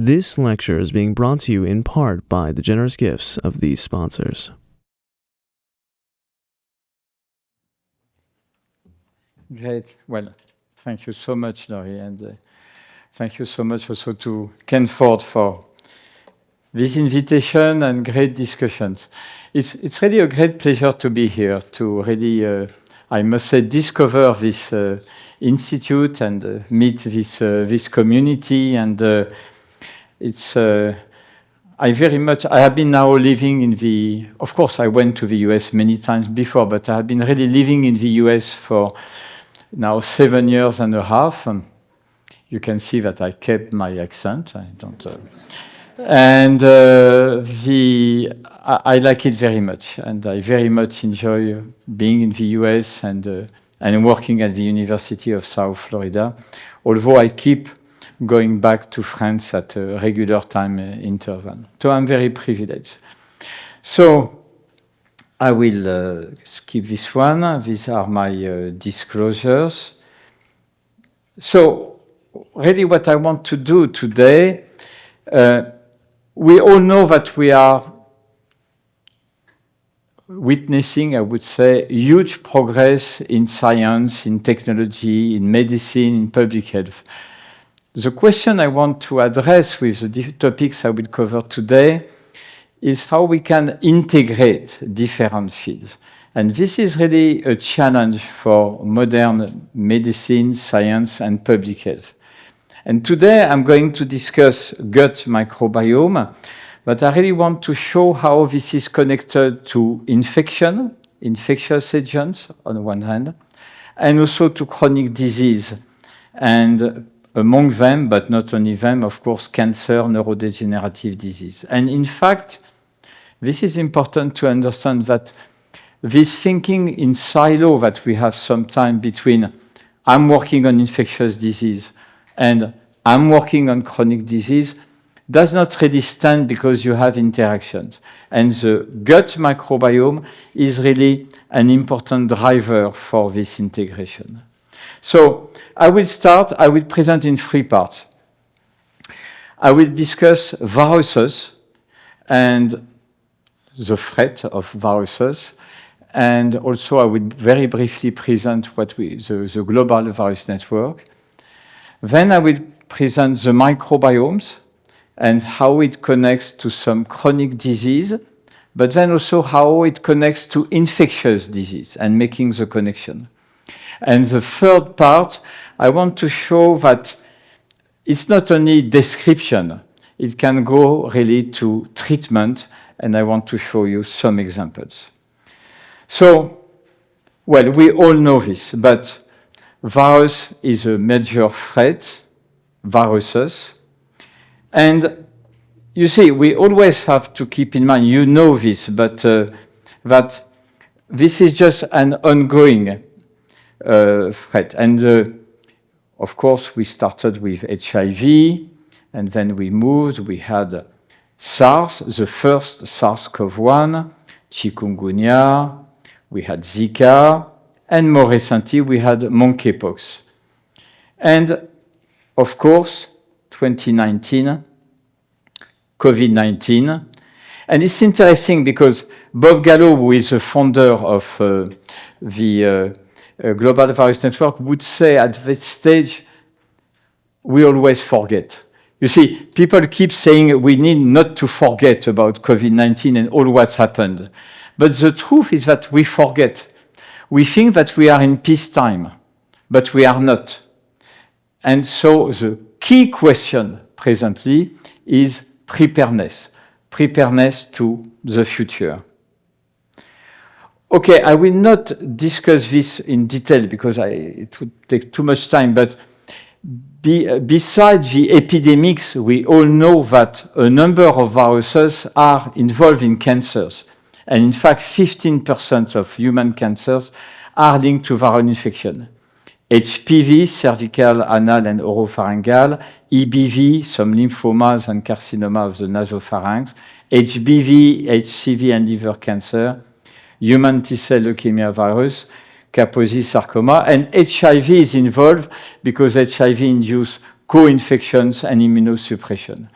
This lecture is being brought to you in part by the generous gifts of these sponsors. Great. Well, thank you so much, Laurie, and thank you so much also to Ken Ford for this invitation and great discussions. It's really a great pleasure to be here, to really, I must say, discover this institute and meet this community. And I have been now living in of course, I went to the US many times before, but I have been really living in the US for now 7 years and a half. You can see that I kept my accent. I don't... And I like it very much, and I very much enjoy being in the US and working at the University of South Florida, although I keep going back to France at a regular time interval. So I'm very privileged. So I will skip this one. These are my disclosures. So really what I want to do today, we all know that we are witnessing, I would say, huge progress in science, in technology, in medicine, in public health. The question I want to address with the topics I will cover today is how we can integrate different fields. And this is really a challenge for modern medicine, science, and public health. And today I'm going to discuss gut microbiome, but I really want to show how this is connected to infection, infectious agents on one hand, and also to chronic disease. And among them, but not only them, of course, cancer, neurodegenerative disease. And in fact, this is important to understand that this thinking in silo that we have sometimes between I'm working on infectious disease and I'm working on chronic disease does not really stand because you have interactions. And the gut microbiome is really an important driver for this integration. So I will present in 3 parts. I will discuss viruses and the threat of viruses. And also I will very briefly present the global virus network. Then I will present the microbiomes and how it connects to some chronic disease, but then also how it connects to infectious disease and making the connection. And the third part, I want to show that it's not only description, it can go really to treatment, and I want to show you some examples. So, well, we all know this, but virus is a major threat, viruses. And you see, we always have to keep in mind, you know this, but that this is just an ongoing threat. And of course, we started with HIV, and then we had SARS, the first SARS-CoV-1, Chikungunya, we had Zika, and more recently, we had monkeypox. And of course, 2019, COVID-19. And it's interesting because Bob Gallo, who is the founder of the Global Virus Network, would say at this stage, we always forget. You see, people keep saying we need not to forget about COVID-19 and all what's happened. But the truth is that we forget. We think that we are in peacetime, but we are not. And so the key question presently is preparedness to the future. Okay, I will not discuss this in detail because it would take too much time, but besides the epidemics, we all know that a number of viruses are involved in cancers. And in fact, 15% of human cancers are linked to viral infection. HPV, cervical, anal, and oropharyngeal, EBV, some lymphomas and carcinoma of the nasopharynx, HBV, HCV, and liver cancer, human T-cell leukemia virus, Kaposi sarcoma, and HIV is involved because HIV induces co-infections and immunosuppression.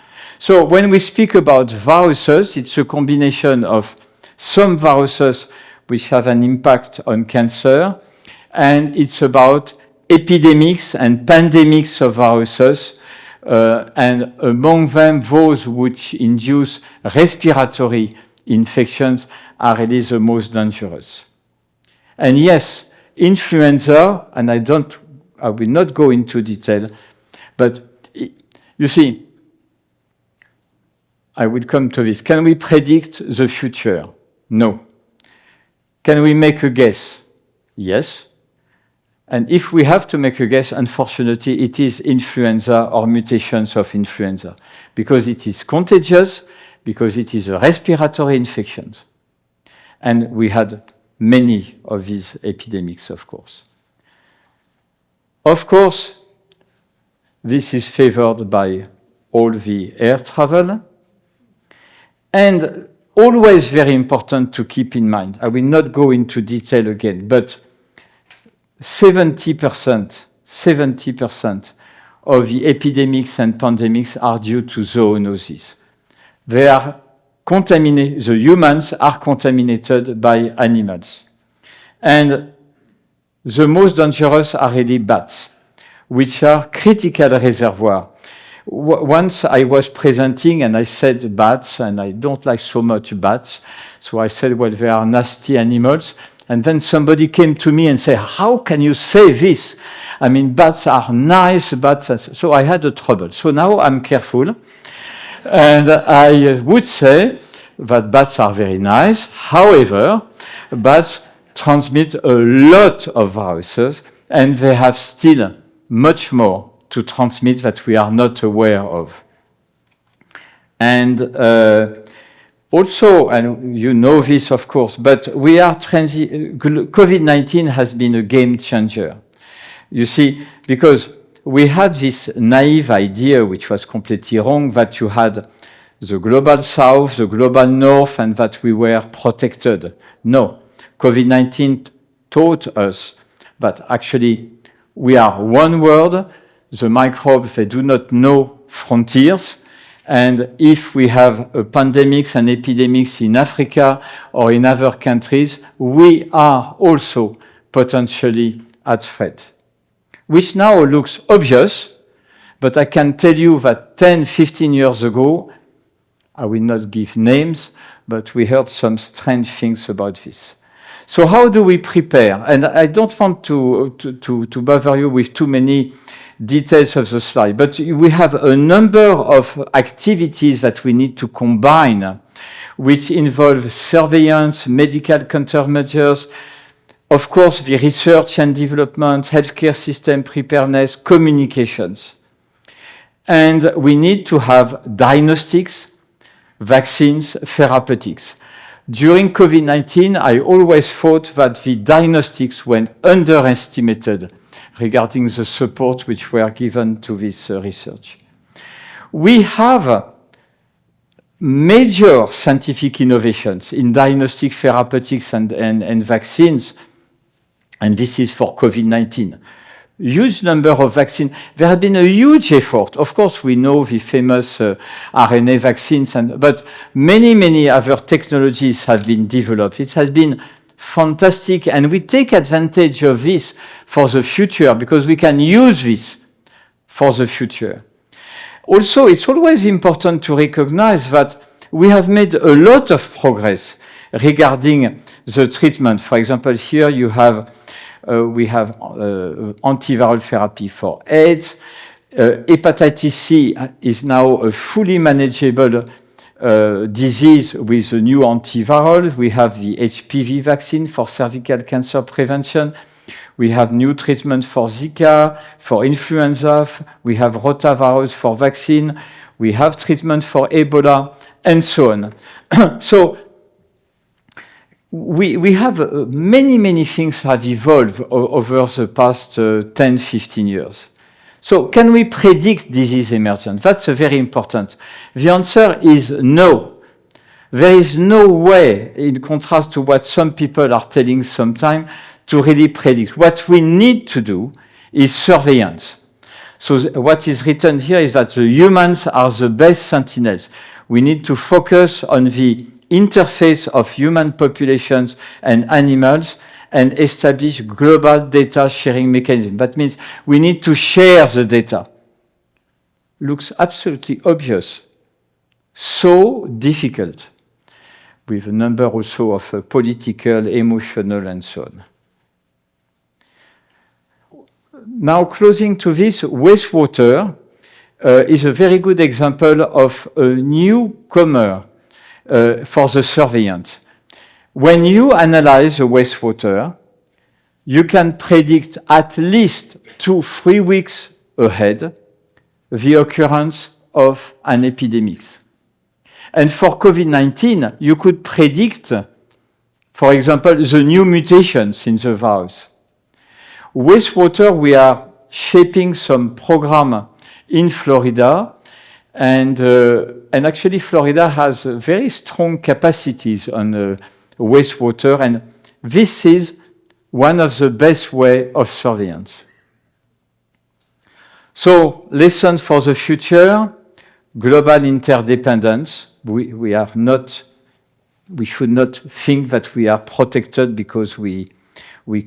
So when we speak about viruses, it's a combination of some viruses which have an impact on cancer, and it's about epidemics and pandemics of viruses, and among them, those which induce respiratory infections are really the most dangerous. And yes, influenza, and I will not go into detail, but you see, I will come to this. Can we predict the future? No. Can we make a guess? Yes. And if we have to make a guess, unfortunately, it is influenza or mutations of influenza, because it is contagious, because it is a respiratory infection. And we had many of these epidemics, of course. Of course, this is favored by all the air travel. And always very important to keep in mind, I will not go into detail again, but 70% of the epidemics and pandemics are due to zoonosis. They are contaminated, the humans are contaminated by animals. And the most dangerous are really bats, which are critical reservoirs. Once I was presenting and I said bats, and I don't like so much bats, so I said, well, they are nasty animals. And then somebody came to me and said, how can you say this? I mean, bats are nice, so I had a trouble. So now I'm careful. And I would say that bats are very nice. However, bats transmit a lot of viruses, and they have still much more to transmit that we are not aware of. And also, and you know this, of course, but we are COVID-19 has been a game changer. You see, because we had this naive idea, which was completely wrong, that you had the global south, the global north, and that we were protected. No, COVID-19 taught us that actually we are one world. The microbes, they do not know frontiers. And if we have pandemics and epidemics in Africa or in other countries, we are also potentially at threat. Which now looks obvious, but I can tell you that 10, 15 years ago, I will not give names, but we heard some strange things about this. So how do we prepare? And I don't want to bother you with too many details of the slide, but we have a number of activities that we need to combine, which involve surveillance, medical countermeasures, of course, the research and development, healthcare system preparedness, communications. And we need to have diagnostics, vaccines, therapeutics. During COVID-19, I always thought that the diagnostics were underestimated regarding the support which were given to this research. We have major scientific innovations in diagnostic therapeutics and vaccines, and this is for COVID-19. Huge number of vaccines. There has been a huge effort. Of course, we know the famous RNA vaccines, but many other technologies have been developed. It has been fantastic, and we take advantage of this for the future because we can use this for the future. Also, it's always important to recognize that we have made a lot of progress regarding the treatment. For example, here you have we have antiviral therapy for AIDS. Hepatitis C is now a fully manageable disease with a new antiviral. We have the HPV vaccine for cervical cancer prevention. We have new treatment for Zika, for influenza. We have rotavirus for vaccine. We have treatment for Ebola, and so on. So we have many things have evolved over the past 10, 15 years. So can we predict disease emergence? That's very important. The answer is no. There is no way, in contrast to what some people are telling sometimes, to really predict. What we need to do is surveillance. So what is written here is that the humans are the best sentinels. We need to focus on the interface of human populations and animals and establish global data sharing mechanism. That means we need to share the data. Looks absolutely obvious. So difficult, with a number also of political, emotional, and so on. Now, closing to this, wastewater is a very good example of a newcomer for the surveillance. When you analyze the wastewater, you can predict at least 2-3 weeks ahead the occurrence of an epidemic. And for COVID-19, you could predict, for example, the new mutations in the virus. Wastewater, we are shaping some program in Florida, and actually Florida has very strong capacities on wastewater, and this is one of the best way of surveillance. So, lesson for the future, global interdependence. We should not think that we are protected because we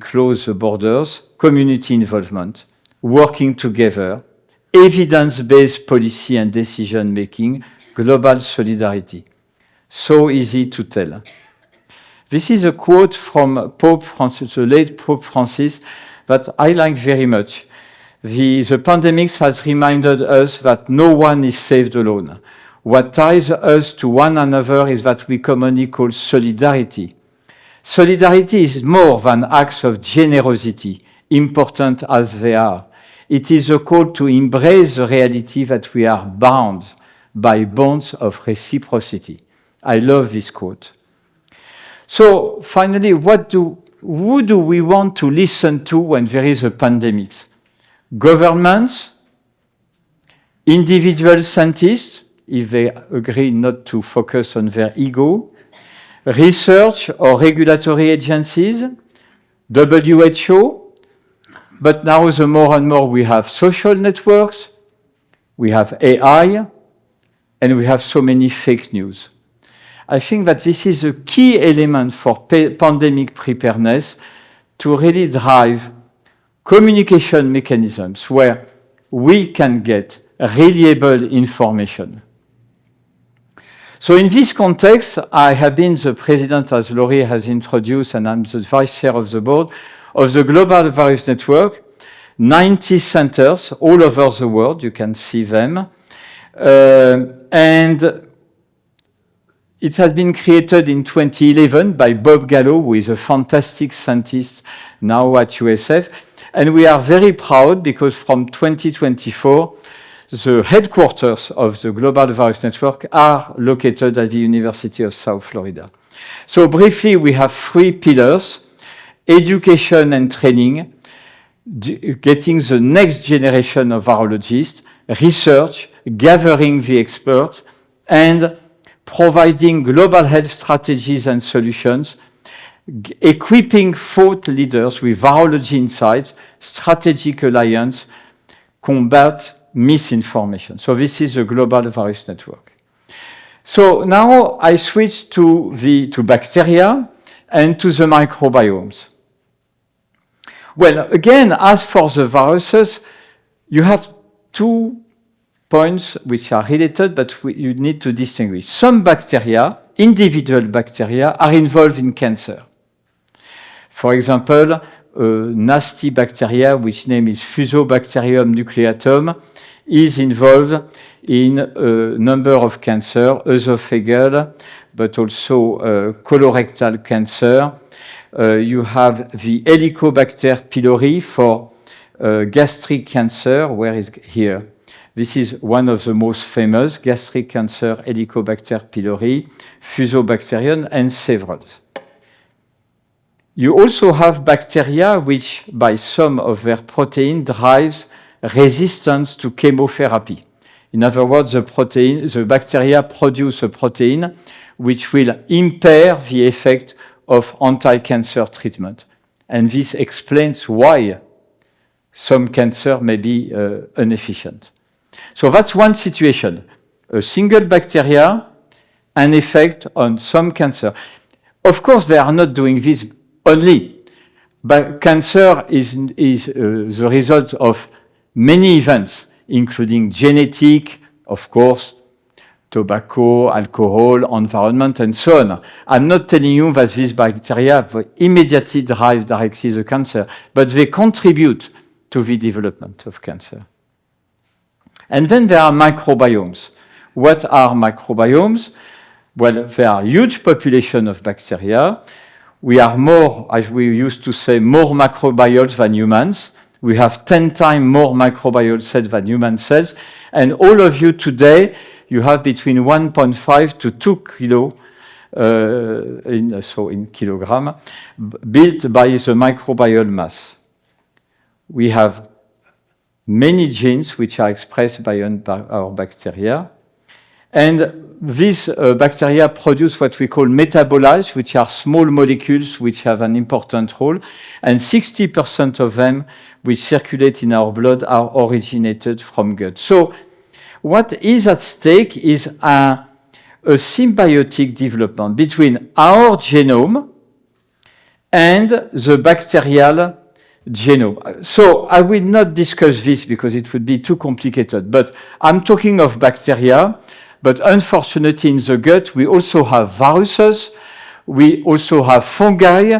close the borders. Community involvement, working together, evidence-based policy and decision-making, global solidarity. So easy to tell. This is a quote from Pope Francis, the late Pope Francis, that I like very much. The pandemic has reminded us that no one is saved alone. What ties us to one another is that we commonly call solidarity. Solidarity is more than acts of generosity, important as they are. It is a call to embrace the reality that we are bound by bonds of reciprocity. I love this quote. So finally, who do we want to listen to when there is a pandemic? Governments, individual scientists, if they agree not to focus on their ego, research or regulatory agencies, WHO, but now the more and more we have social networks, we have AI, and we have so many fake news. I think that this is a key element for pandemic preparedness to really drive communication mechanisms where we can get reliable information. So in this context, I have been the president, as Laurie has introduced, and I'm the vice chair of the board of the Global Virus Network, 90 centers all over the world, you can see them. And it has been created in 2011 by Bob Gallo, who is a fantastic scientist now at USF. And we are very proud because from 2024, the headquarters of the Global Virus Network are located at the University of South Florida. So briefly, we have 3 pillars: education and training, getting the next generation of virologists, research, gathering the experts, and providing global health strategies and solutions, equipping thought leaders with virology insights, strategic alliance, combat misinformation. So this is the Global Virus Network. So now I switch to bacteria and to the microbiomes. Well, again, as for the viruses, you have 2 points which are related, but you need to distinguish. Some bacteria, individual bacteria, are involved in cancer. For example, a nasty bacteria, which name is Fusobacterium nucleatum, is involved in a number of cancer, esophageal, but also colorectal cancer. You have the Helicobacter pylori for gastric cancer, where is here? This is one of the most famous, gastric cancer, Helicobacter pylori, Fusobacterium, and several. You also have bacteria which, by some of their protein, drives resistance to chemotherapy. In other words, the bacteria produce a protein which will impair the effect of anti-cancer treatment. And this explains why some cancer may be inefficient. So that's one situation. A single bacteria, an effect on some cancer. Of course, they are not doing this only, but cancer is the result of many events, including genetic, of course, tobacco, alcohol, environment, and so on. I'm not telling you that these bacteria immediately drive directly the cancer, but they contribute to the development of cancer. And then there are microbiomes. What are microbiomes? Well, there are huge population of bacteria. We are more, as we used to say, more microbiotes than humans. We have 10 times more microbial cells than human cells. And all of you today, you have between 1.5 to 2 kilo, in kilogram, built by the microbial mass. We have many genes which are expressed by our bacteria. And these bacteria produce what we call metabolites, which are small molecules which have an important role. And 60% of them which circulate in our blood are originated from gut. So what is at stake is a symbiotic development between our genome and the bacterial genome. So I will not discuss this because it would be too complicated, but I'm talking of bacteria, but unfortunately in the gut we also have viruses, we also have fungi,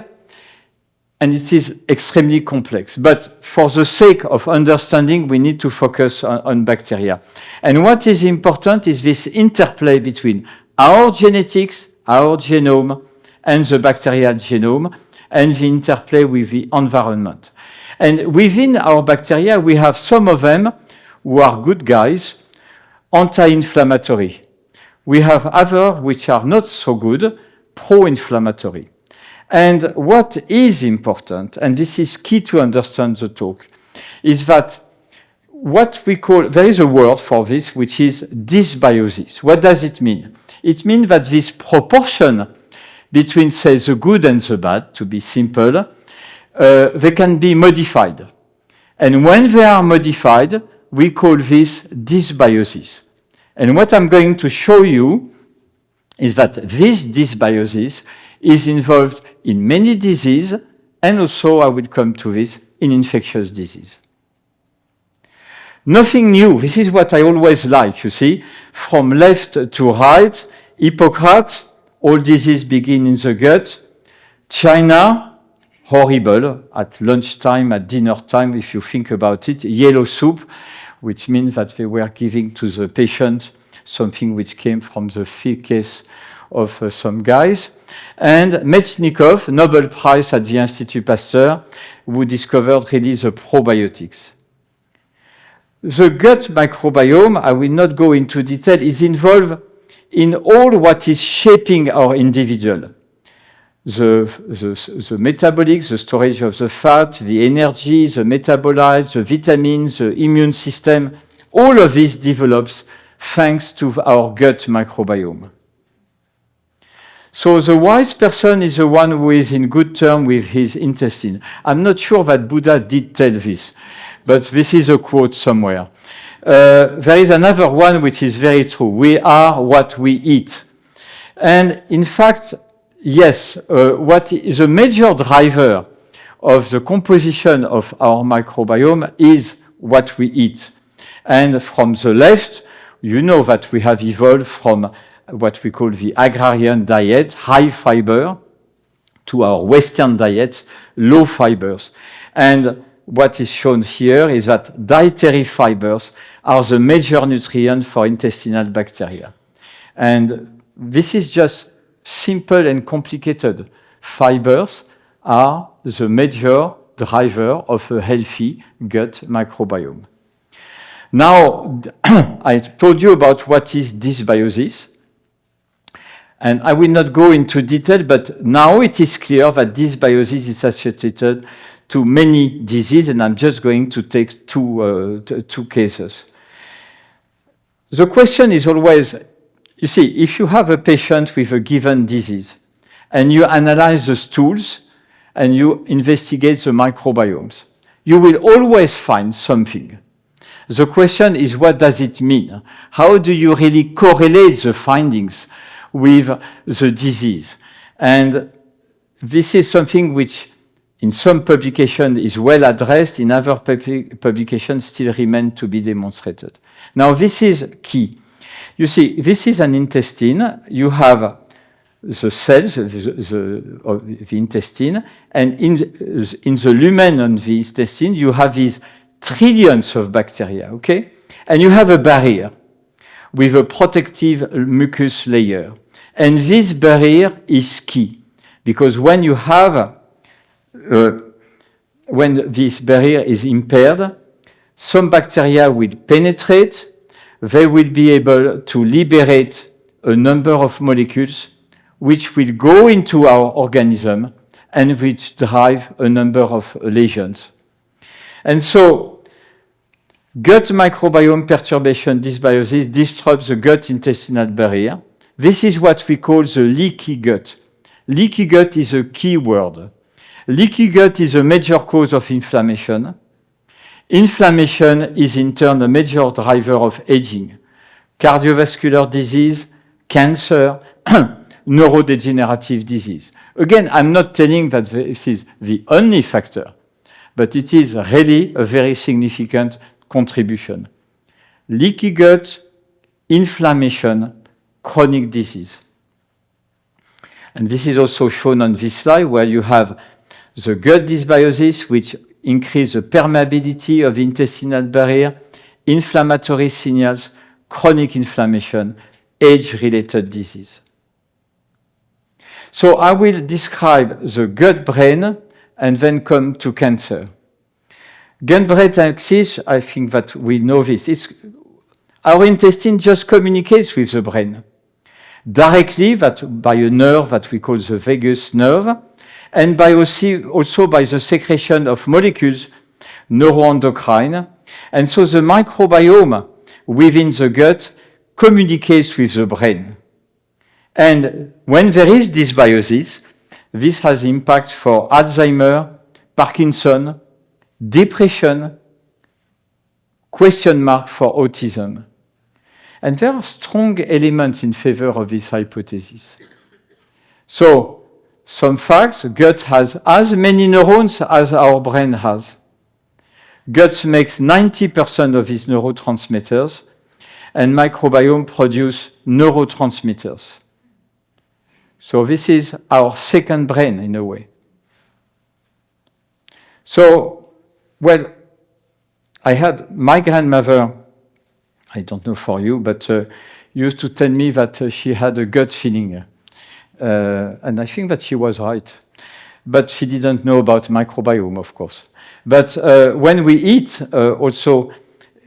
and it is extremely complex. But for the sake of understanding, we need to focus on bacteria. And what is important is this interplay between our genetics, our genome, and the bacterial genome, and the interplay with the environment. And within our bacteria, we have some of them who are good guys, anti-inflammatory. We have others which are not so good, pro-inflammatory. And what is important, and this is key to understand the talk, is that what we call, there is a word for this, which is dysbiosis. What does it mean? It means that this proportion between, say, the good and the bad, to be simple, they can be modified. And when they are modified, we call this dysbiosis. And what I'm going to show you is that this dysbiosis is involved in many diseases, and also, I will come to this, in infectious disease. Nothing new. This is what I always like, you see. From left to right, Hippocrates, all diseases begin in the gut. China, horrible, at lunchtime, at dinner time, if you think about it. Yellow soup, which means that they were giving to the patient something which came from the feces of some guys. And Metchnikoff, Nobel Prize at the Institut Pasteur, who discovered really the probiotics. The gut microbiome, I will not go into detail, is involved in all what is shaping our individual. The metabolics, the storage of the fat, the energy, the metabolites, the vitamins, the immune system, all of this develops thanks to our gut microbiome. So the wise person is the one who is in good term with his intestine. I'm not sure that Buddha did tell this, but this is a quote somewhere. There is another one which is very true. We are what we eat. And in fact, yes, what is a major driver of the composition of our microbiome is what we eat. And from the left, you know that we have evolved from what we call the agrarian diet, high fiber, to our Western diet, low fibers. And what is shown here is that dietary fibers are the major nutrient for intestinal bacteria. And this is just simple and complicated. Fibers are the major driver of a healthy gut microbiome. Now, I told you about what is dysbiosis. And I will not go into detail, but now it is clear that dysbiosis is associated to many diseases, and I'm just going to take two cases. The question is always, you see, if you have a patient with a given disease, and you analyze the stools, and you investigate the microbiomes, you will always find something. The question is, what does it mean? How do you really correlate the findings with the disease? And this is something which in some publications is well addressed, in other publications still remain to be demonstrated. Now this is key. You see, this is an intestine. You have the cells of the intestine, and in the lumen on the intestine, you have these trillions of bacteria, okay? And you have a barrier with a protective mucus layer. And this barrier is key, because when you have, when this barrier is impaired, some bacteria will penetrate, they will be able to liberate a number of molecules which will go into our organism and which drive a number of lesions. And so, gut microbiome perturbation dysbiosis disrupts the gut-intestinal barrier. This is what we call the leaky gut. Leaky gut is a key word. Leaky gut is a major cause of inflammation. Inflammation is in turn a major driver of aging, cardiovascular disease, cancer, neurodegenerative disease. Again, I'm not telling that this is the only factor, but it is really a very significant contribution. Leaky gut, inflammation, chronic disease. And this is also shown on this slide, where you have the gut dysbiosis, which increase the permeability of the intestinal barrier, inflammatory signals, chronic inflammation, age-related disease. So I will describe the gut-brain and then come to cancer. Gut-brain axis, I think that we know this. Our intestine just communicates with the brain directly, that by a nerve that we call the vagus nerve, and by also by the secretion of molecules, neuroendocrine. And so the microbiome within the gut communicates with the brain. And when there is dysbiosis, this has impact for Alzheimer, Parkinson, depression, question mark for autism. And there are strong elements in favor of this hypothesis. So, some facts: gut has as many neurons as our brain has. Gut makes 90% of these neurotransmitters, and microbiome produce neurotransmitters. So this is our second brain, in a way. So, well, I had my grandmother, I don't know for you, but used to tell me that she had a gut feeling. And I think that she was right. But she didn't know about microbiome, of course. But when we eat, also,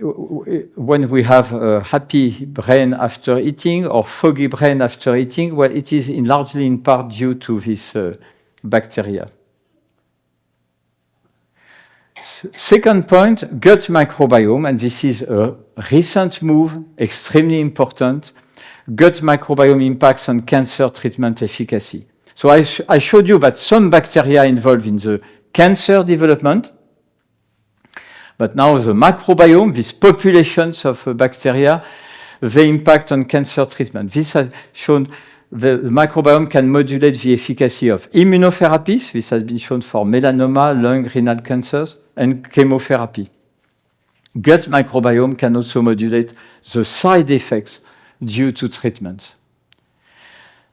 when we have a happy brain after eating or foggy brain after eating, well, it is largely in part due to this bacteria. Second point, gut microbiome, and this is a recent move, extremely important. Gut microbiome impacts on cancer treatment efficacy. So I showed you that some bacteria involved in the cancer development, but now the microbiome, these populations of bacteria, they impact on cancer treatment. This has shown the microbiome can modulate the efficacy of immunotherapies. This has been shown for melanoma, lung, renal cancers, and chemotherapy. Gut microbiome can also modulate the side effects due to treatment.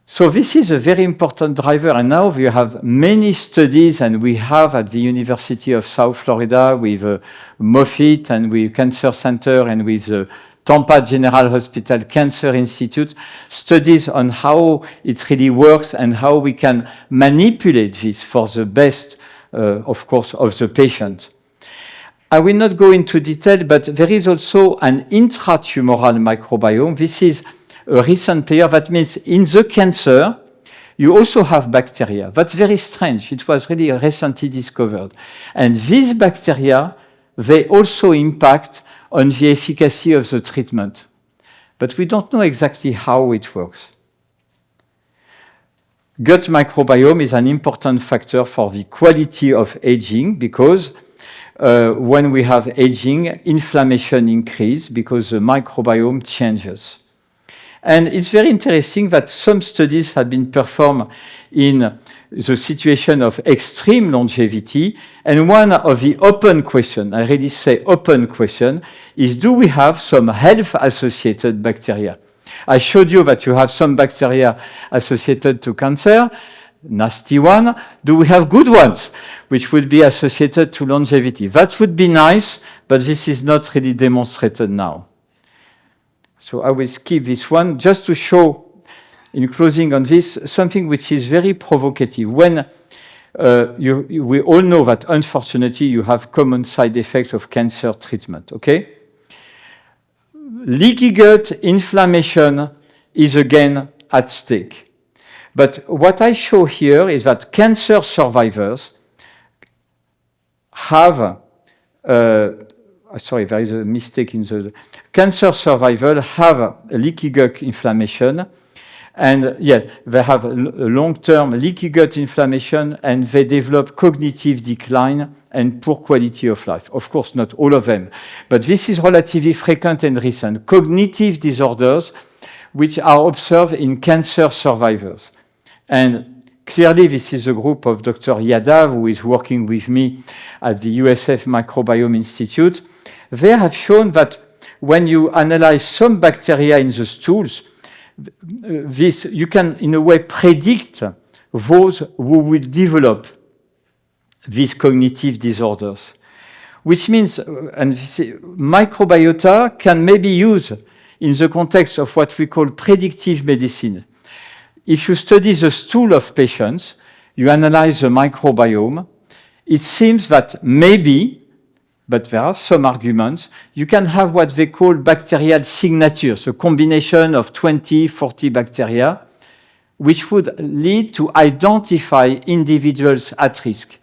So this is a very important driver, and now we have many studies, and we have at the University of South Florida with Moffitt and with Cancer Center and with the Tampa General Hospital Cancer Institute, studies on how it really works and how we can manipulate this for the best, of course, of the patient. I will not go into detail, but there is also an intratumoral microbiome. This is a recent pair. That means in the cancer, you also have bacteria. That's very strange. It was really recently discovered. And these bacteria, they also impact on the efficacy of the treatment. But we don't know exactly how it works. Gut microbiome is an important factor for the quality of aging because when we have aging, inflammation increase because the microbiome changes. And it's very interesting that some studies have been performed in the situation of extreme longevity. And one of the open questions, I really say open question, is do we have some health-associated bacteria? I showed you that you have some bacteria associated to cancer, nasty one. Do we have good ones, which would be associated to longevity? That would be nice, but this is not really demonstrated now. So I will skip this one just to show, in closing on this, something which is very provocative. When we all know that, unfortunately, you have common side effects of cancer treatment, okay? Leaky gut inflammation is again at stake. But what I show here is that cancer survivors have sorry, there is a mistake in the cancer survivors have a leaky gut inflammation, and they have a long-term leaky gut inflammation, and they develop cognitive decline and poor quality of life. Of course, not all of them, but this is relatively frequent and recent. Cognitive disorders which are observed in cancer survivors. And clearly, this is a group of Dr. Yadav, who is working with me at the USF Microbiome Institute. They have shown that when you analyze some bacteria in the stools, you can, in a way, predict those who will develop these cognitive disorders. Which means, microbiota can maybe use in the context of what we call predictive medicine. If you study the stool of patients, you analyze the microbiome, it seems that maybe, but there are some arguments, you can have what they call bacterial signatures, a combination of 20, 40 bacteria, which would lead to identify individuals at risk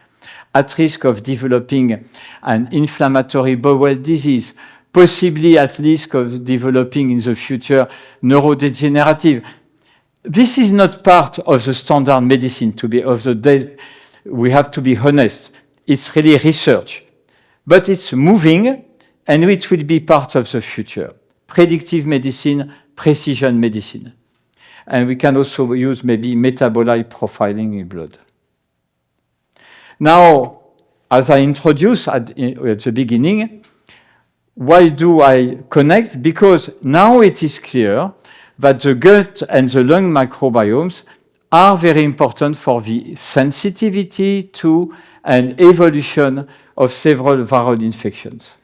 of developing an inflammatory bowel disease, possibly at risk of developing in the future neurodegenerative. This is not part of the standard medicine of the day. We have to be honest. It's really research. But it's moving, and it will be part of the future. Predictive medicine, precision medicine. And we can also use maybe metabolite profiling in blood. Now, as I introduced at the beginning, why do I connect? Because now it is clear that the gut and the lung microbiomes are very important for the sensitivity to and evolution of several viral infections.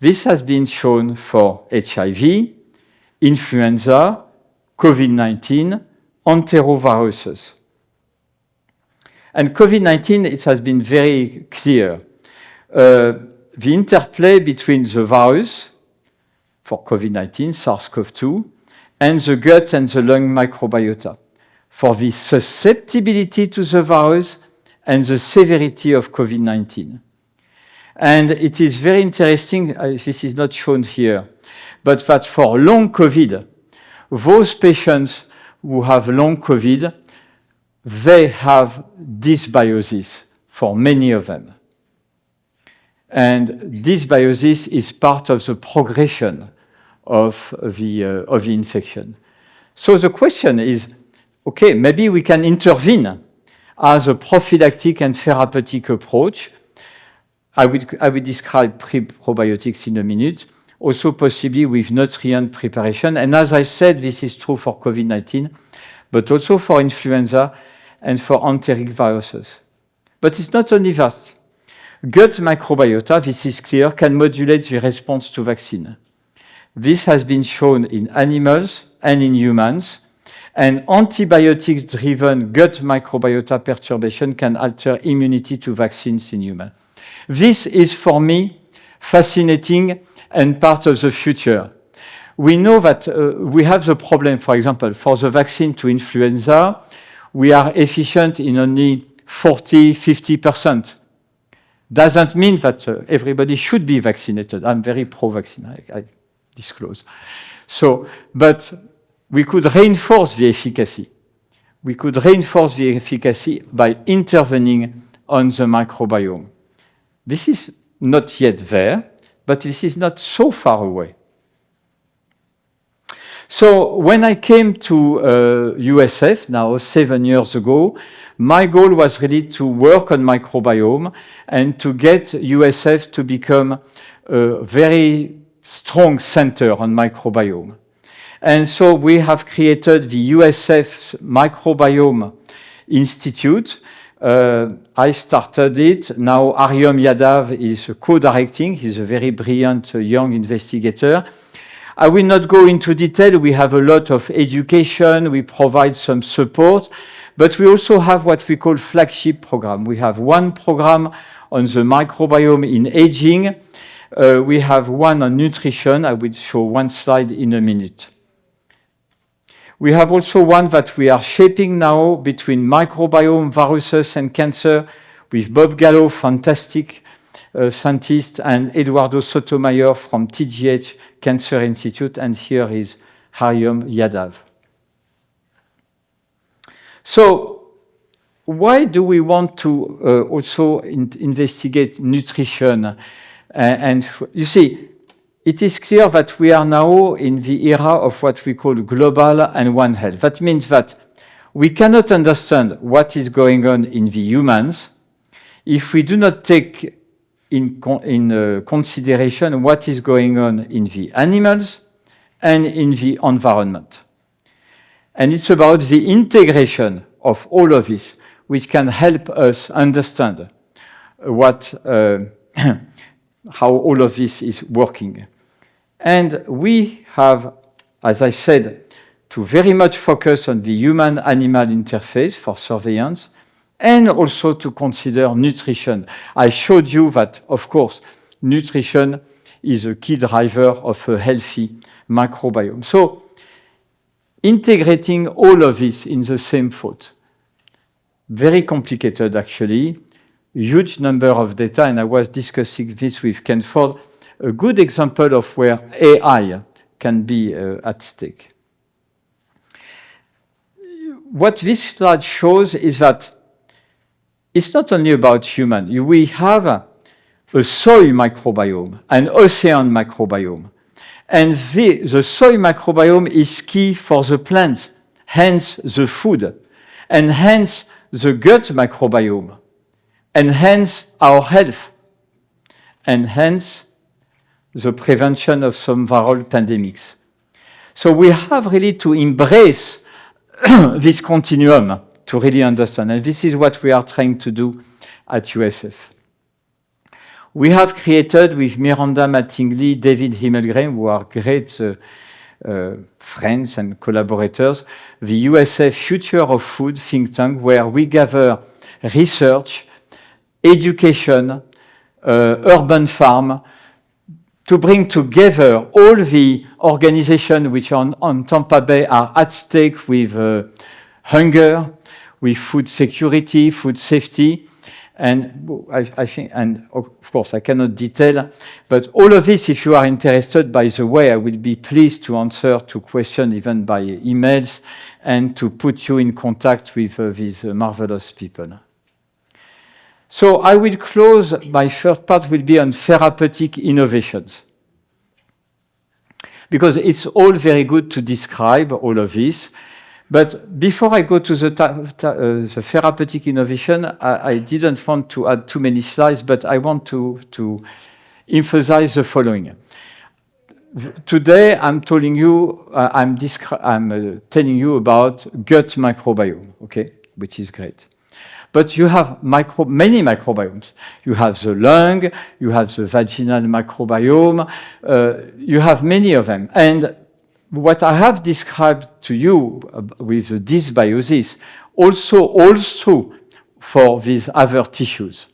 This has been shown for HIV, influenza, COVID-19, enteroviruses. And COVID-19, it has been very clear. The interplay between the virus, for COVID-19, SARS-CoV-2, and the gut and the lung microbiota, for the susceptibility to the virus and the severity of COVID-19. And it is very interesting, this is not shown here, but that for long COVID, those patients who have long COVID, they have dysbiosis for many of them. And dysbiosis is part of the progression of the infection. So the question is, okay, maybe we can intervene as a prophylactic and therapeutic approach. I will describe pre-probiotics in a minute, also possibly with nutrient preparation. And as I said, this is true for COVID-19, but also for influenza and for enteric viruses. But it's not only that. Gut microbiota, this is clear, can modulate the response to vaccine. This has been shown in animals and in humans, and antibiotics-driven gut microbiota perturbation can alter immunity to vaccines in humans. This is, for me, fascinating and part of the future. We know that we have the problem, for example, for the vaccine to influenza, we are efficient in only 40, 50%. Doesn't mean that everybody should be vaccinated. I'm very pro-vaccine, I disclose. So, but we could reinforce the efficacy. We could reinforce the efficacy by intervening on the microbiome. This is not yet there, but this is not so far away. So when I came to USF, now 7 years ago, my goal was really to work on microbiome and to get USF to become a very strong center on microbiome. And so we have created the USF Microbiome Institute. I started it. Now Aryom Yadav is co-directing. He's a very brilliant young investigator. I will not go into detail. We have a lot of education. We provide some support. But we also have what we call flagship program. We have one program on the microbiome in aging. We have one on nutrition. I will show one slide in a minute. We have also one that we are shaping now between microbiome, viruses, and cancer with Bob Gallo, fantastic scientist, and Eduardo Sotomayor from TGH Cancer Institute, and here is Aryom Yadav. So why do we want to also investigate nutrition? And you see, it is clear that we are now in the era of what we call global and One Health. That means that we cannot understand what is going on in the humans if we do not take in consideration what is going on in the animals and in the environment. And it's about the integration of all of this, which can help us understand what, how all of this is working. And we have, as I said, to very much focus on the human-animal interface for surveillance, and also to consider nutrition. I showed you that, of course, nutrition is a key driver of a healthy microbiome. So, integrating all of this in the same thought. Very complicated, actually. Huge number of data, and I was discussing this with Ken Ford. A good example of where AI can be at stake. What this slide shows is that it's not only about human. We have a soil microbiome, an ocean microbiome. And the soil microbiome is key for the plants, hence the food, and hence the gut microbiome, and hence our health, and hence the prevention of some viral pandemics. So we have really to embrace this continuum to really understand. And this is what we are trying to do at USF. We have created with Miranda Mattingly, David Himmelgren, who are great friends and collaborators, the USF Future of Food think tank, where we gather research, education, urban farm, to bring together all the organizations which on Tampa Bay are at stake with hunger, with food security, food safety, and I think, and of course I cannot detail, but all of this, if you are interested, by the way, I will be pleased to answer to questions even by emails and to put you in contact with these marvelous people. So I will close, my first part will be on therapeutic innovations. Because it's all very good to describe all of this, but before I go to the therapeutic innovation, I didn't want to add too many slides, but I want to emphasize the following. Today, I'm telling you, I'm telling you about gut microbiome, okay, which is great. But you have many microbiomes. You have the lung, you have the vaginal microbiome, you have many of them. And what I have described to you with the dysbiosis also for these other tissues.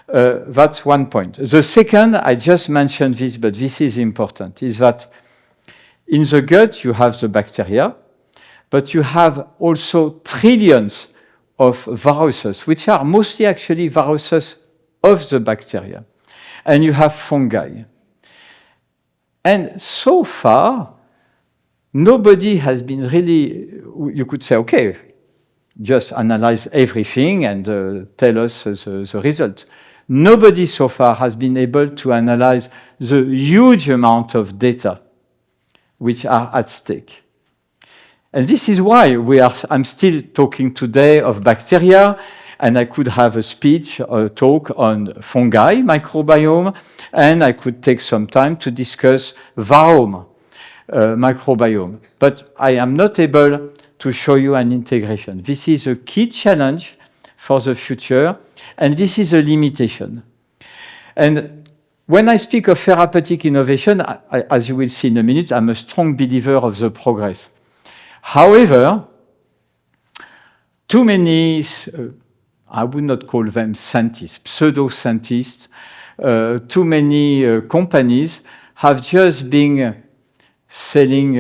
That's one point. The second, I just mentioned this, but this is important, is that in the gut you have the bacteria, but you have also trillions of viruses, which are mostly actually viruses of the bacteria. And you have fungi. And so far, nobody has been really, you could say, okay, just analyze everything and tell us the result. Nobody so far has been able to analyze the huge amount of data which are at stake. And this is why I'm still talking today of bacteria, and I could have a speech or talk on fungi, microbiome, and I could take some time to discuss varroa, microbiome. But I am not able to show you an integration. This is a key challenge for the future, and this is a limitation. And when I speak of therapeutic innovation, as you will see in a minute, I'm a strong believer of the progress. However, too many, I would not call them scientists, pseudo-scientists, too many companies have just been selling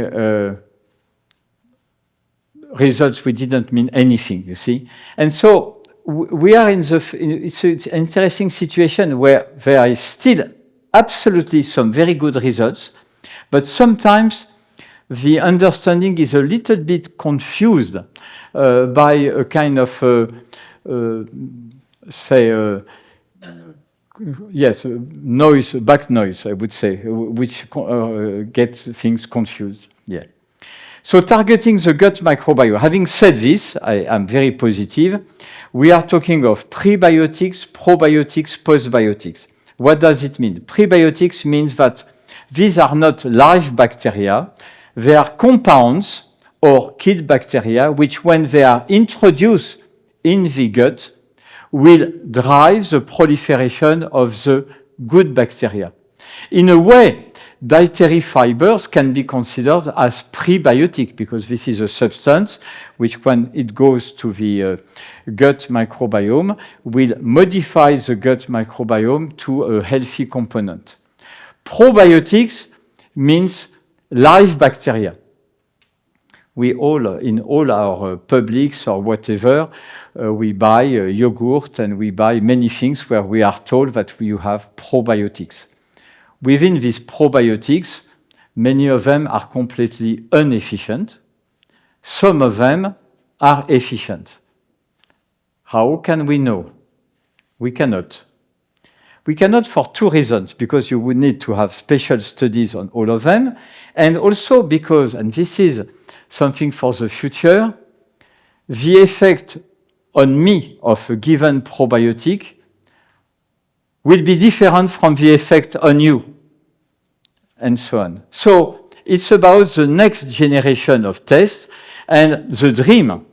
results which didn't mean anything, you see. And so we are it's an interesting situation where there is still absolutely some very good results, but sometimes the understanding is a little bit confused by a kind of, noise, back noise, I would say, which gets things confused. Yeah. So targeting the gut microbiome. Having said this, I am very positive. We are talking of prebiotics, probiotics, postbiotics. What does it mean? Prebiotics means that these are not live bacteria. They are compounds or killed bacteria which, when they are introduced in the gut, will drive the proliferation of the good bacteria. In a way, dietary fibers can be considered as prebiotic because this is a substance which, when it goes to the gut microbiome, will modify the gut microbiome to a healthy component. Probiotics means live bacteria. We all, in all our Publix or whatever, we buy yogurt and we buy many things where we are told that you have probiotics. Within these probiotics, many of them are completely inefficient. Some of them are efficient. How can we know? We cannot. We cannot for two reasons, because you would need to have special studies on all of them, and also because, and this is something for the future, the effect on me of a given probiotic will be different from the effect on you, and so on. So it's about the next generation of tests, and the dream.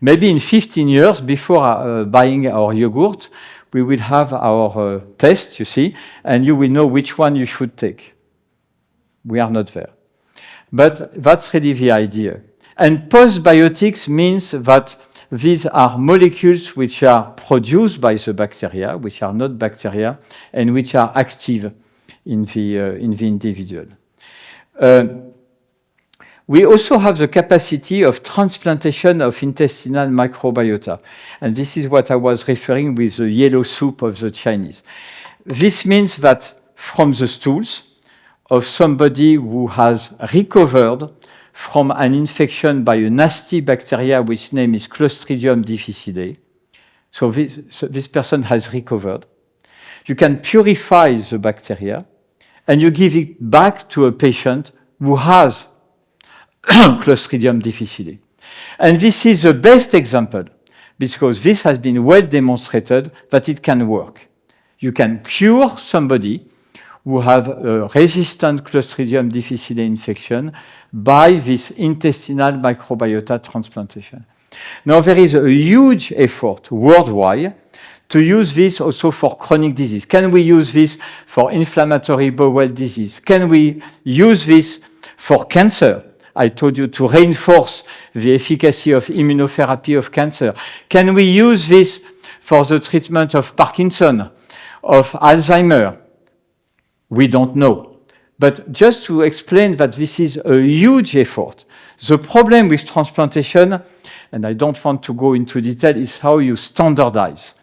Maybe in 15 years, before buying our yogurt, we will have our test, you see, and you will know which one you should take. We are not there. But that's really the idea. And postbiotics means that these are molecules which are produced by the bacteria, which are not bacteria, and which are active in the individual. We also have the capacity of transplantation of intestinal microbiota. And this is what I was referring with the yellow soup of the Chinese. This means that from the stools of somebody who has recovered from an infection by a nasty bacteria which name is Clostridium difficile, so this person has recovered, you can purify the bacteria and you give it back to a patient who has Clostridium difficile. And this is the best example because this has been well demonstrated that it can work. You can cure somebody who have a resistant Clostridium difficile infection by this intestinal microbiota transplantation. Now, there is a huge effort worldwide to use this also for chronic disease. Can we use this for inflammatory bowel disease? Can we use this for cancer? I told you to reinforce the efficacy of immunotherapy of cancer. Can we use this for the treatment of Parkinson, of Alzheimer? We don't know. But just to explain that this is a huge effort. The problem with transplantation, and I don't want to go into detail, is how you standardize.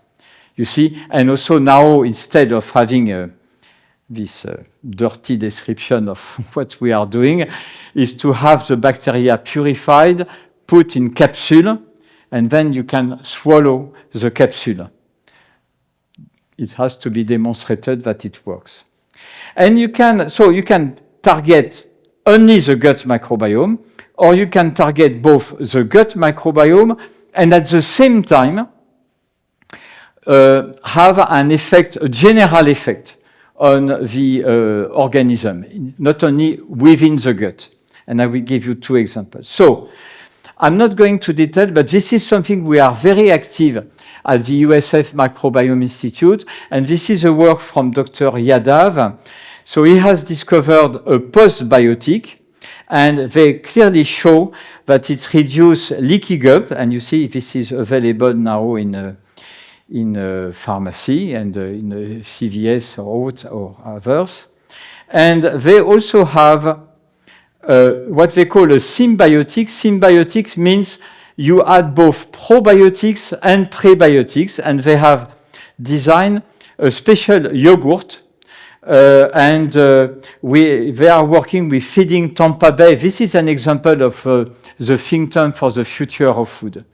You see, and also now, instead of having this dirty description of what we are doing, is to have the bacteria purified, put in capsule, and then you can swallow the capsule. It has to be demonstrated that it works. And you can target only the gut microbiome, or you can target both the gut microbiome and at the same time have an effect, a general effect on the organism, not only within the gut. And I will give you 2 examples. So I'm not going to detail, but this is something we are very active at the USF Microbiome Institute, and this is a work from Dr. Yadav. So he has discovered a postbiotic, and they clearly show that it reduces leaky gut, and you see this is available now in pharmacy and in CVS or others. And they also have what they call a symbiotic. Symbiotics means you add both probiotics and prebiotics, and they have designed a special yogurt, and they are working with Feeding Tampa Bay. This is an example of the think tank for the future of food.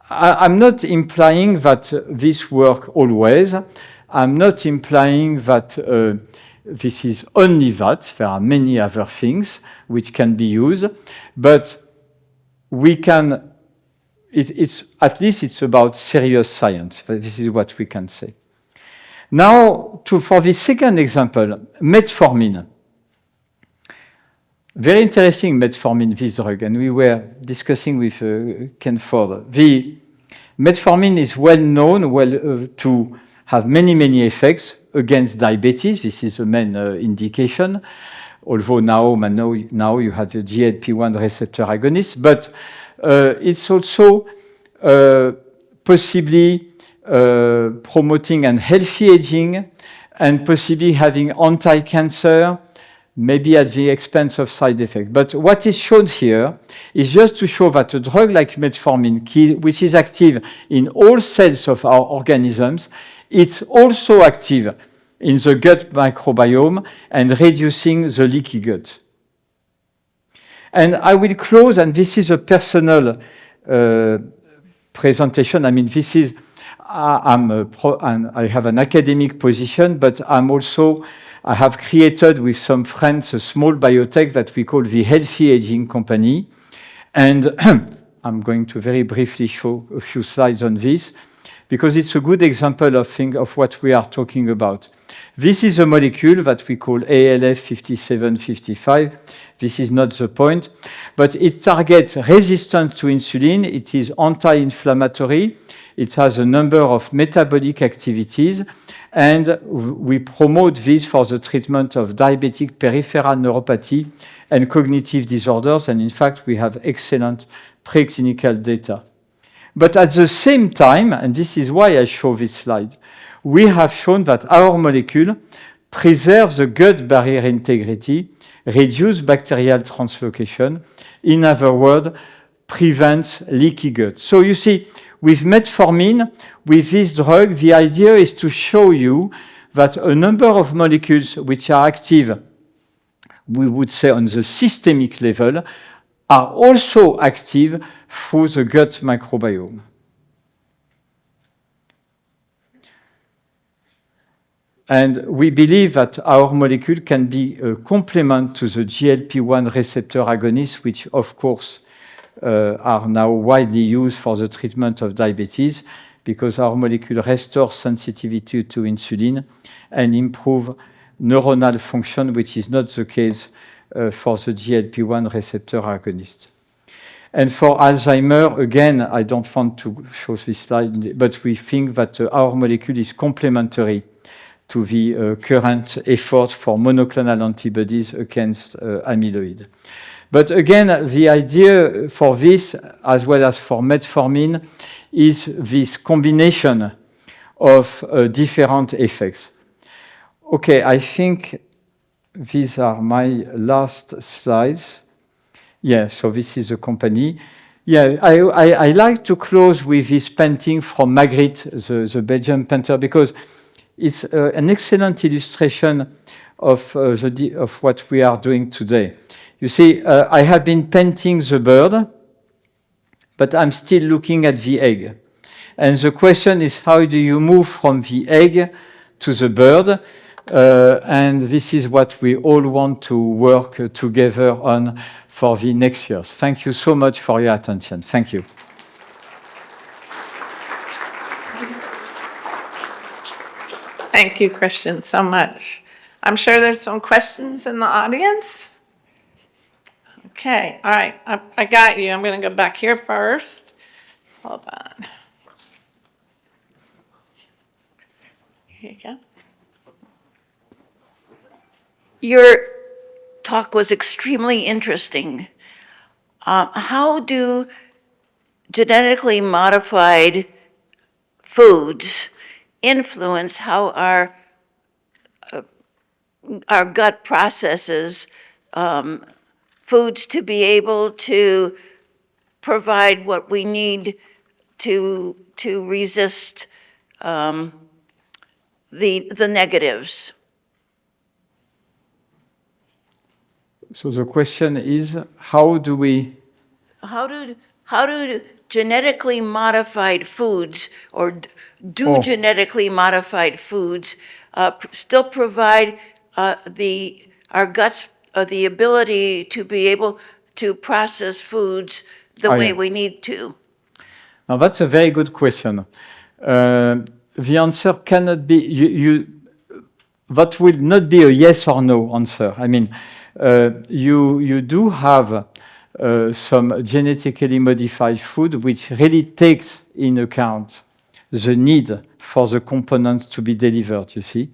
I'm not implying that this works always. I'm not implying that this is only that. There are many other things which can be used, but we can, at least it's about serious science. This is what we can say. Now, for the second example, metformin. Very interesting, metformin, this drug, and we were discussing with Ken Ford. The metformin is well known to have many effects against diabetes. This is the main indication, although now you have the GLP-1 receptor agonist, but it's also possibly promoting an healthy aging and possibly having anti-cancer, maybe at the expense of side effects. But what is shown here is just to show that a drug like metformin, which is active in all cells of our organisms, it's also active in the gut microbiome and reducing the leaky gut. And I will close, and this is a personal presentation. I mean, this is, I have an academic position, but I have created with some friends a small biotech that we call the Healthy Aging Company. And I'm going to very briefly show a few slides on this, because it's a good example of what we are talking about. This is a molecule that we call ALF 5755. This is not the point, but it targets resistance to insulin. It is anti-inflammatory. It has a number of metabolic activities, and we promote this for the treatment of diabetic peripheral neuropathy and cognitive disorders, and in fact, we have excellent preclinical data. But at the same time, and this is why I show this slide, we have shown that our molecule preserves the gut barrier integrity, reduces bacterial translocation, in other words, prevents leaky gut. So you see, with metformin, with this drug, the idea is to show you that a number of molecules which are active, we would say on the systemic level, are also active through the gut microbiome. And we believe that our molecule can be a complement to the GLP-1 receptor agonists, which of course are now widely used for the treatment of diabetes, because our molecule restores sensitivity to insulin and improves neuronal function, which is not the case for the GLP-1 receptor agonist. And for Alzheimer, again, I don't want to show this slide, but we think that our molecule is complementary to the current effort for monoclonal antibodies against amyloid. But again, the idea for this, as well as for metformin, is this combination of different effects. Okay, I think these are my last slides. Yeah, so this is the company. Yeah, I like to close with this painting from Magritte, the Belgian painter, because it's an excellent illustration of what we are doing today. You see, I have been painting the bird, but I'm still looking at the egg. And the question is, how do you move from the egg to the bird? And this is what we all want to work together on for the next years. Thank you so much for your attention. Thank you. Thank you, Christian, so much. I'm sure there's some questions in the audience. Okay, all right, I got you. I'm going to go back here first. Hold on. Here you go. Your talk was extremely interesting. How do genetically modified foods influence how our gut processes foods to be able to provide what we need to resist the negatives? So the question is, how do genetically modified foods or do genetically modified foods still provide our guts the ability to be able to process foods the way we need to? Now that's a very good question. The answer cannot be, that will not be a yes or no answer. I mean, you do have some genetically modified food which really takes in account the need for the components to be delivered, you see,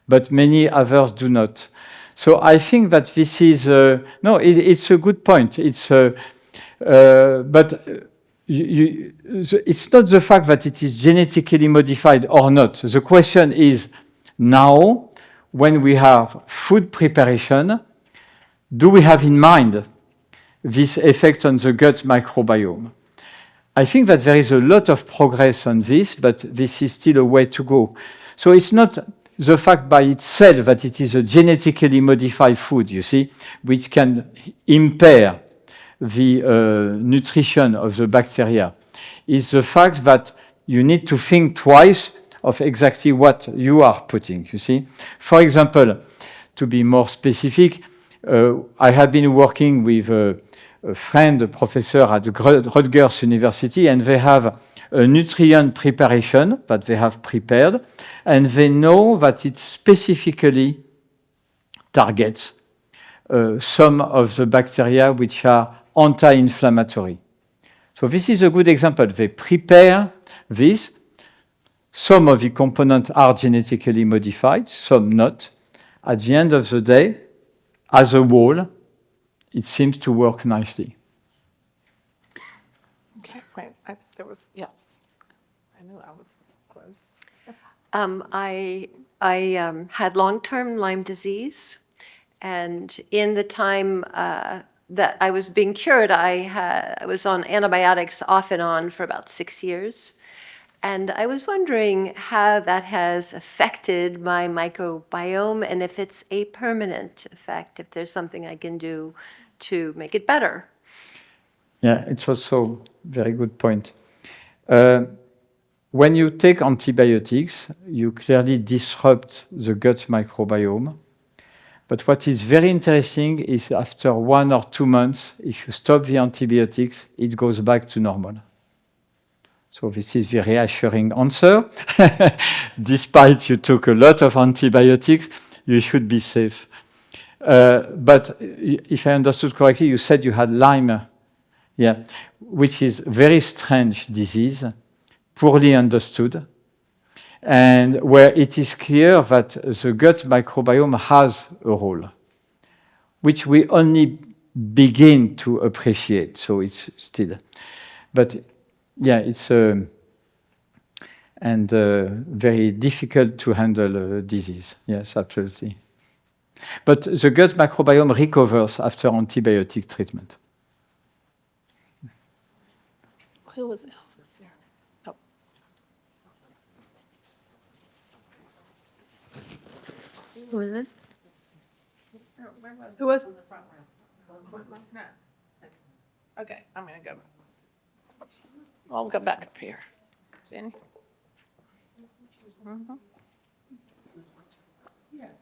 but many others do not. So I think that this is, no, it's a good point. It's, but it's not the fact that it is genetically modified or not. The question is now, when we have food preparation, do we have in mind this effect on the gut microbiome? I think that there is a lot of progress on this, but this is still a way to go. So it's not the fact by itself that it is a genetically modified food, you see, which can impair the nutrition of the bacteria. It's the fact that you need to think twice of exactly what you are putting, you see. For example, to be more specific, I have been working with a friend, a professor at Rutgers University, and they have a nutrient preparation that they have prepared, and they know that it specifically targets some of the bacteria which are anti-inflammatory. So this is a good example. They prepare this. Some of the components are genetically modified, some not. At the end of the day, as a whole, it seems to work nicely. Okay, wait, there was, yes. I knew I was close. I had long-term Lyme disease, and in the time that I was being cured, I was on antibiotics off and on for about 6 years. And I was wondering how that has affected my microbiome and if it's a permanent effect, if there's something I can do to make it better. Yeah, it's also a very good point. When you take antibiotics, you clearly disrupt the gut microbiome. But what is very interesting is after 1 or 2 months, if you stop the antibiotics, it goes back to normal. So this is the reassuring answer. Despite you took a lot of antibiotics, you should be safe. But if I understood correctly, you said you had Lyme, yeah, which is a very strange disease, poorly understood, and where it is clear that the gut microbiome has a role, which we only begin to appreciate. So it's still, but yeah, it's very difficult to handle disease. Yes, absolutely. But the gut microbiome recovers after antibiotic treatment. Who was else was here? Oh. Who is it? Who was? Okay, I'm going to go. I'll go back up here. Jenny?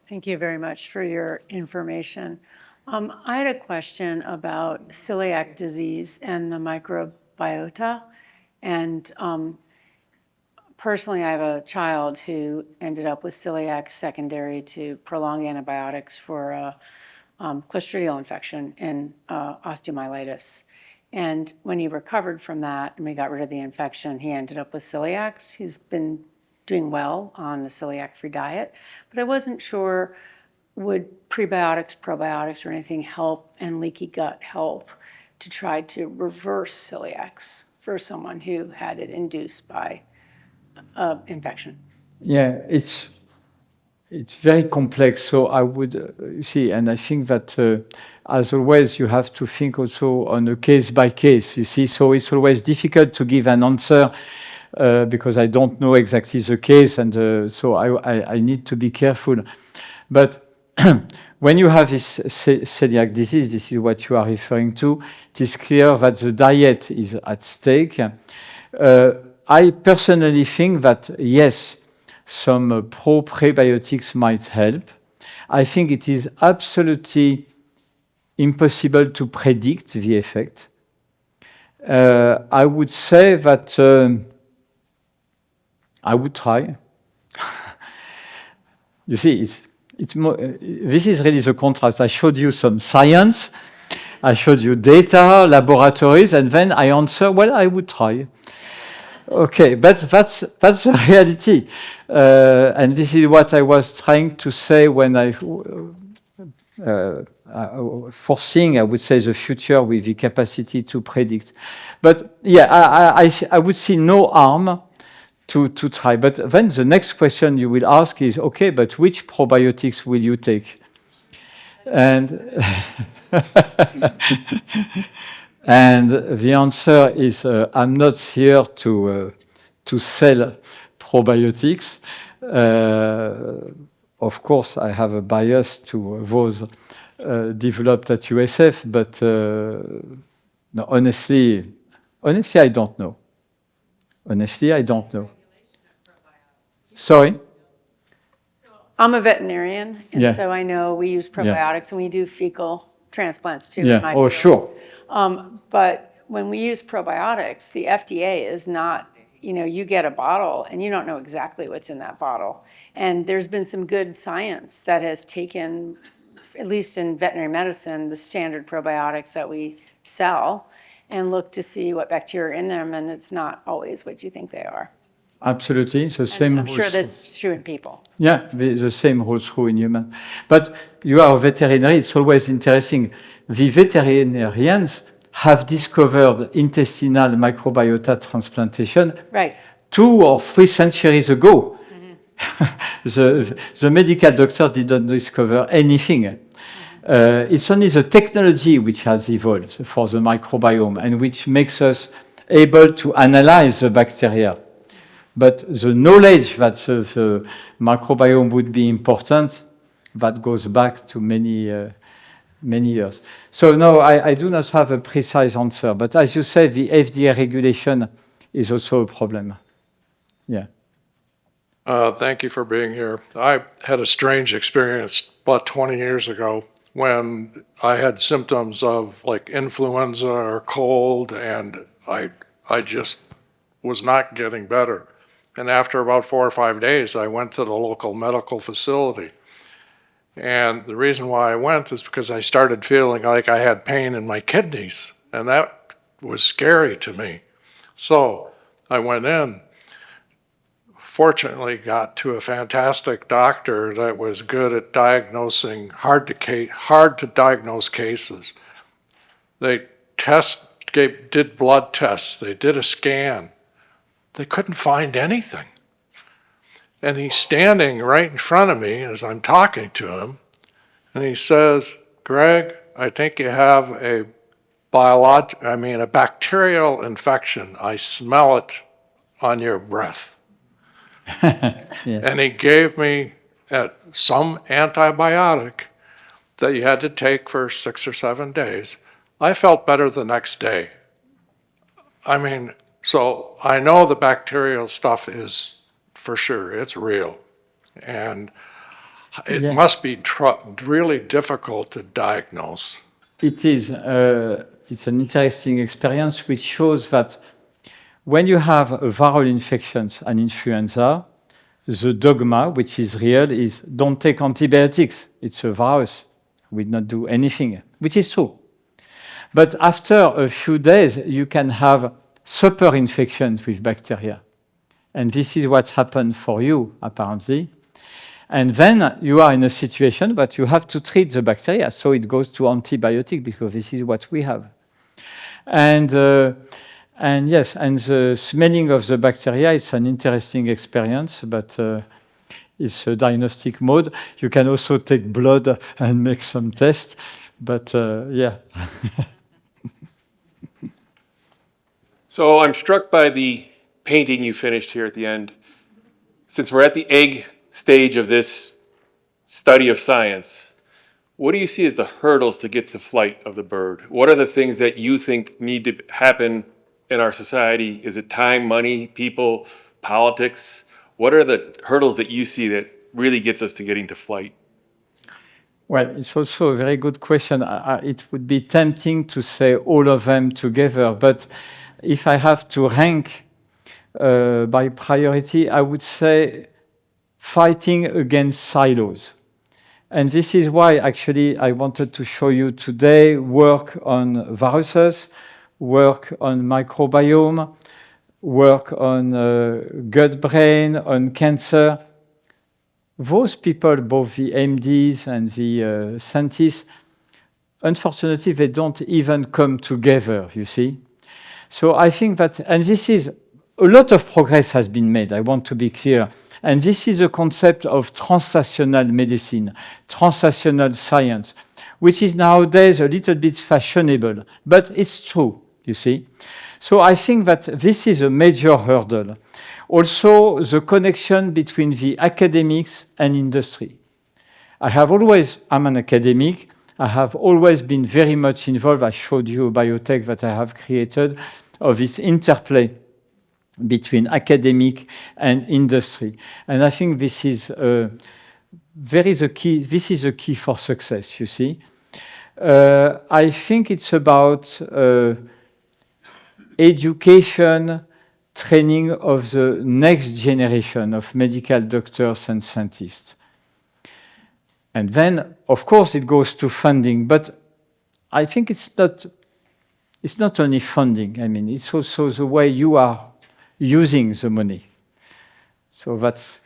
Thank you very much for your information. I had a question about celiac disease and the microbiota. And personally, I have a child who ended up with celiac secondary to prolonged antibiotics for a Clostridial infection and osteomyelitis. And when he recovered from that and we got rid of the infection, he ended up with celiacs. He's been doing well on a celiac-free diet, but I wasn't sure, would prebiotics, probiotics, or anything help, and leaky gut help to try to reverse celiacs for someone who had it induced by infection? Yeah, it's very complex. So I would see, and I think that as always, you have to think also on a case by case. You see, so it's always difficult to give an answer because I don't know exactly the case, and so I need to be careful. But when you have this celiac disease, this is what you are referring to. It is clear that the diet is at stake. I personally think that yes, some pro-prebiotics might help. I think it is absolutely impossible to predict the effect. I would say that I would try. You see, it's more, this is really the contrast. I showed you some science, I showed you data, laboratories, and then I answer, well, I would try. Okay, but that's the reality. And this is what I was trying to say when I foreseeing, I would say, the future with the capacity to predict. But yeah, I would see no harm to try. But then the next question you will ask is, okay, but which probiotics will you take? And and the answer is, I'm not here to sell probiotics. Of course, I have a bias to those developed at USF, but no, honestly, I don't know. Honestly, I don't know. Sorry? I'm a veterinarian, and Yeah. so I know we use probiotics, and we do fecal transplants too. Yeah, in my oh, field. sure. But when we use probiotics, the FDA is not, you get a bottle and you don't know exactly what's in that bottle. And there's been some good science that has taken, at least in veterinary medicine, the standard probiotics that we sell and look to see what bacteria are in them, and it's not always what you think they are. Absolutely. The same I'm sure holds that's true in people. Yeah, the same holds true in human. But you are a veterinarian, it's always interesting. The veterinarians have discovered intestinal microbiota transplantation Right. 2 or 3 centuries ago. The medical doctors didn't discover anything. It's only the technology which has evolved for the microbiome and which makes us able to analyze the bacteria. But the knowledge that the microbiome would be important, that goes back to many years. So no, I do not have a precise answer. But as you said, the FDA regulation is also a problem. Yeah. Thank you for being here. I had a strange experience about 20 years ago when I had symptoms of like influenza or cold, and I just was not getting better. And after about 4 or 5 days, I went to the local medical facility. And the reason why I went is because I started feeling like I had pain in my kidneys, and that was scary to me. So I went in, fortunately got to a fantastic doctor that was good at diagnosing hard to diagnose cases. They did blood tests, they did a scan. They couldn't find anything. And he's standing right in front of me as I'm talking to him, and he says, "Greg, I think you have a bacterial infection. I smell it on your breath." Yeah. And he gave me some antibiotic that you had to take for 6 or 7 days. I felt better the next day. I mean, So I know the bacterial stuff is for sure, it's real. And it must be really difficult to diagnose. It is. It's an interesting experience which shows that when you have a viral infections and influenza, the dogma, which is real, is don't take antibiotics. It's a virus. We not do anything, which is true. But after a few days, you can have super infections with bacteria. And this is what happened for you, apparently. And then you are in a situation that you have to treat the bacteria. So it goes to antibiotic because this is what we have. And yes, and the smelling of the bacteria, it's an interesting experience, but it's a diagnostic mode. You can also take blood and make some tests, but yeah. So I'm struck by the painting you finished here at the end. Since we're at the egg stage of this study of science, what do you see as the hurdles to get to flight of the bird? What are the things that you think need to happen in our society? Is it time, money, people, politics? What are the hurdles that you see that really gets us to getting to flight? Well, it's also a very good question. It would be tempting to say all of them together, but if I have to rank by priority, I would say fighting against silos. And this is why actually I wanted to show you today work on viruses, work on microbiome, work on gut-brain, on cancer. Those people, both the MDs and the scientists, unfortunately, they don't even come together, you see. So I think that, and this is, a lot of progress has been made, I want to be clear. And this is a concept of translational medicine, translational science, which is nowadays a little bit fashionable, but it's true, you see. So I think that this is a major hurdle. Also, the connection between the academics and industry. I'm an academic. I have always been very much involved. I showed you a biotech that I have created of this interplay between academic and industry. And I think this is the key. This is a key for success, you see. I think it's about education, training of the next generation of medical doctors and scientists. And then, of course, it goes to funding, but I think it's not only funding. I mean, it's also the way you are using the money. So that's...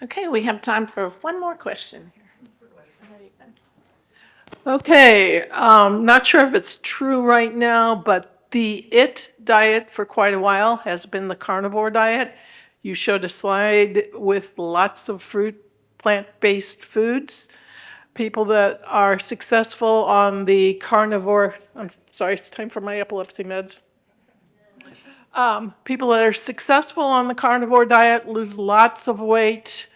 Okay, we have time for one more question here. Okay, not sure if it's true right now, but the IT diet for quite a while has been the carnivore diet. You showed a slide with lots of fruit, plant-based foods. People that are successful on the carnivore, I'm sorry, it's time for my epilepsy meds. People that are successful on the carnivore diet lose lots of weight,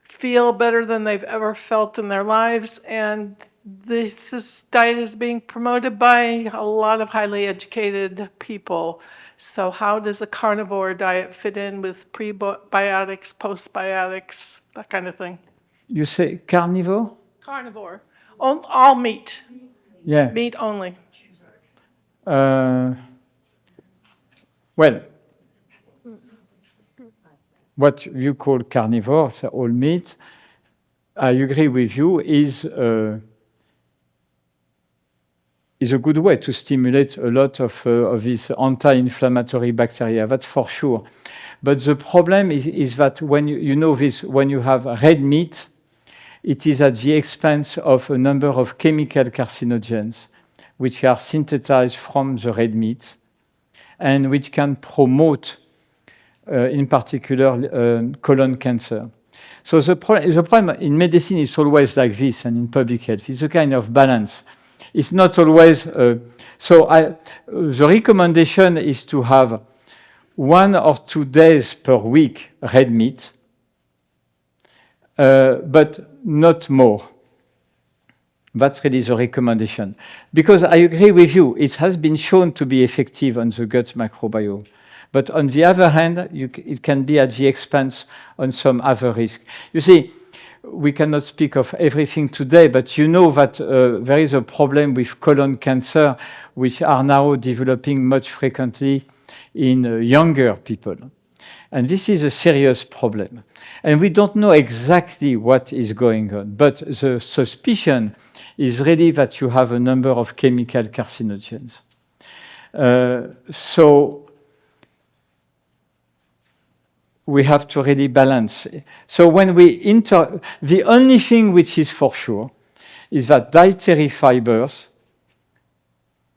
feel better than they've ever felt in their lives, and this diet is being promoted by a lot of highly educated people. So how does a carnivore diet fit in with prebiotics, postbiotics, that kind of thing? You say carnivore? Carnivore. All meat. Yeah. Meat only. Well, what you call carnivore, so all meat, I agree with you, is a good way to stimulate a lot of these anti-inflammatory bacteria, that's for sure. But the problem is that when when you have red meat, it is at the expense of a number of chemical carcinogens, which are synthesized from the red meat, and which can promote, in particular, colon cancer. So the problem in medicine is always like this, and in public health, it's a kind of balance. It's not always, the recommendation is to have 1 or 2 days per week red meat, but not more. That's really the recommendation. Because I agree with you, it has been shown to be effective on the gut microbiome. But on the other hand, it can be at the expense on some other risk. You see, we cannot speak of everything today, but you know that there is a problem with colon cancer, which are now developing much frequently in younger people. And this is a serious problem. And we don't know exactly what is going on, but the suspicion is really that you have a number of chemical carcinogens. So we have to really balance. So when we the only thing which is for sure is that dietary fibers,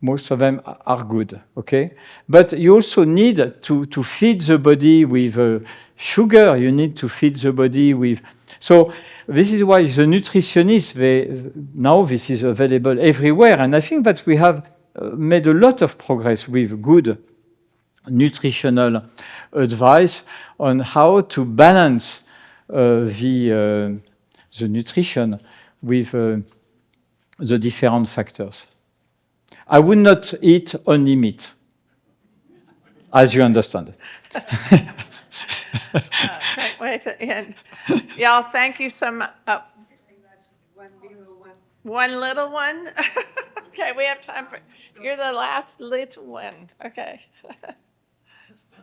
most of them are good, okay? But you also need to feed the body with sugar. You need to feed the body with... So this is why the nutritionists, now this is available everywhere. And I think that we have made a lot of progress with good nutritional advice on how to balance the nutrition with the different factors. I would not eat only meat, as you understand. Great way to end. Y'all, thank you so much. One little one? Okay, we have time for, you're the last little one. Okay.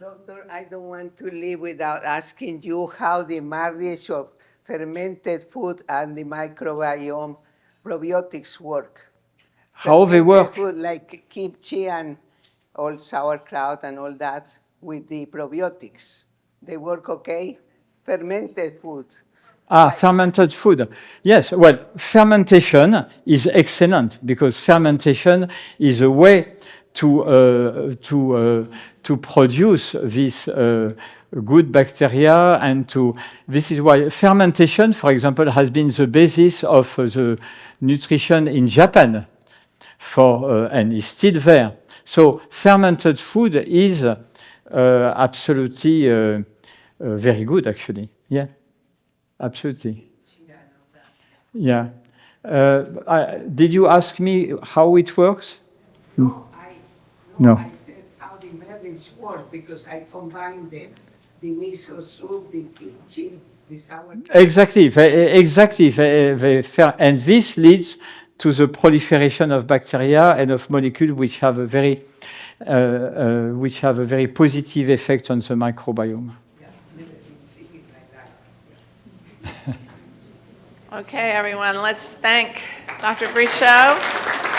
Doctor, I don't want to leave without asking you how the marriage of fermented food and the microbiome probiotics work. How they work? Food like kimchi and all sauerkraut and all that with the probiotics. They work okay? Fermented food. Fermented food. Yes, well, fermentation is excellent because fermentation is a way to produce this good bacteria and to... This is why fermentation, for example, has been the basis of the nutrition in Japan and is still there. So fermented food is absolutely very good, actually. Yeah, absolutely. Yeah. Did you ask me how it works? No. I said how the marriage work because I combined them. The miso soup, the kimchi, the sauerkraut. Exactly. And this leads to the proliferation of bacteria and of molecules which have a very positive effect on the microbiome. Okay, everyone, let's thank Dr. Brechot.